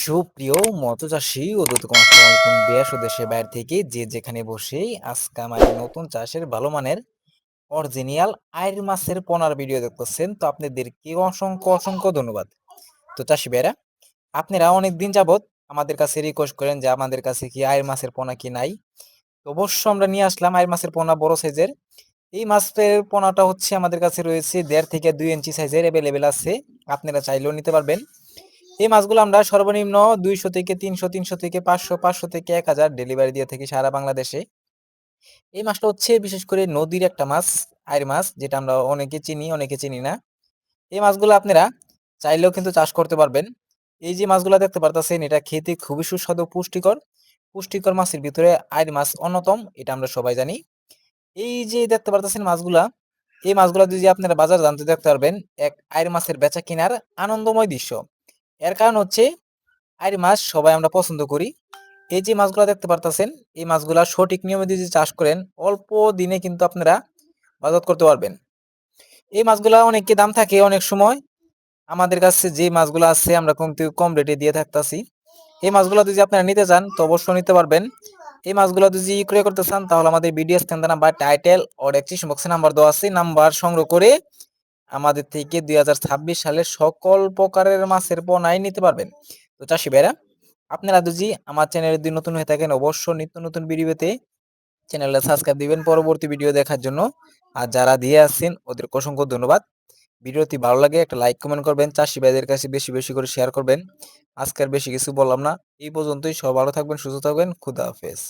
সুপ্রিয় মৎস্যচাষী ও দূতকম আসসালামু আলাইকুম দেশ ও দেশের বাইরে থেকে যে যেখানে বসেই আজকে আমার এই নতুন চাষের ভালো মানের অরিজিনাল আইর মাছের পোনার ভিডিও দেখতেছেন, তো আপনাদেরকে অসংখ্য অসংখ্য ধন্যবাদ। তো চাষি ভাইরা, আপনারা অনেকদিন যাবত আমাদের কাছে রিকোয়েস্ট করেন যে আমাদের কাছে কি আইর মাছের পোনা কি নাই। তো অবশ্য আমরা নিয়ে আসলাম আইর মাছের পোনা বড় সাইজের। এই মাছের পোনাটা হচ্ছে আমাদের কাছে রয়েছে 1.5 থেকে 2 ইঞ্চি সাইজের, অ্যাভেলেবেল আছে, আপনারা চাইলেও নিতে পারবেন। এই মাছগুলো আমরা সর্বনিম্ন 200 থেকে 300, 300 থেকে 500, 500 থেকে 1000 ডেলিভারি দিয়ে থাকি সারা বাংলাদেশে। এই মাছটা হচ্ছে বিশেষ করে নদীর একটা মাছ, আইর মাছ, যেটা আমরা অনেকে চিনি অনেকে চিনি না। এই মাছগুলো আপনারা চাইলেও কিন্তু চাষ করতে পারবেন। এই যে মাছগুলো দেখতে পারতেছেন, এটা খেতে খুবই সুস্বাদু, পুষ্টিকর। পুষ্টিকর মাছের ভিতরে আইর মাছ অন্যতম, এটা আমরা সবাই জানি। এই যে দেখতে পারতেছেন মাছগুলা, এই মাছগুলা যদি আপনারা বাজার জানতে দেখতে পারবেন এক আইর মাছের বেচা কিনার আনন্দময় দৃশ্য। এর কারণ হচ্ছে আইর মাছ সবাই আমরা পছন্দ করি। এই যে মাছগুলা দেখতে পারতেছেন, এই মাছগুলা সঠিক নিয়মে যদি চাষ করেন অল্প দিনে কিন্তু আপনারা বাজার করতে পারবেন। এই মাছগুলা অনেককে দাম থাকে অনেক সময়। আমাদের কাছে যে মাছগুলো আছে আমরা কিন্তু কম রেটে দিয়ে থাকতাছি। এই মাছগুলো যদি আপনারা নিতে চান তো অবশ্যই নিতে পারবেন। এই মাছগুলো যদি ক্রয় করতে চান তাহলে আমাদের ভিডিও স্ক্যান নাম্বার, টাইটেল ও ডেসক্রিপশন বক্সে নাম্বার দেওয়া আছে, নাম্বার সংগ্রহ করে আমাদের থেকে 2026 সালের সকল প্রকারের মাছের পোনাই নিতে পারবেন। তো চাষি ভাইরা, আপনারা যদি আমার চ্যানেলে যদি নতুন হয়ে থাকেন অবশ্যই নিত্য নতুন ভিডিও পেতে চ্যানেলটা সাবস্ক্রাইব দিবেন পরবর্তী ভিডিও দেখার জন্য। আর যারা দিয়ে আসছেন ওদের অসংখ্য ধন্যবাদ। ভিডিওটি ভালো লাগে একটা লাইক কমেন্ট করবেন, চাষি ভাইদের কাছে বেশি বেশি করে শেয়ার করবেন। আজকে আর বেশি কিছু বললাম না, এই পর্যন্তই। সব ভালো থাকবেন, সুস্থ থাকবেন, খুদা হাফেজ।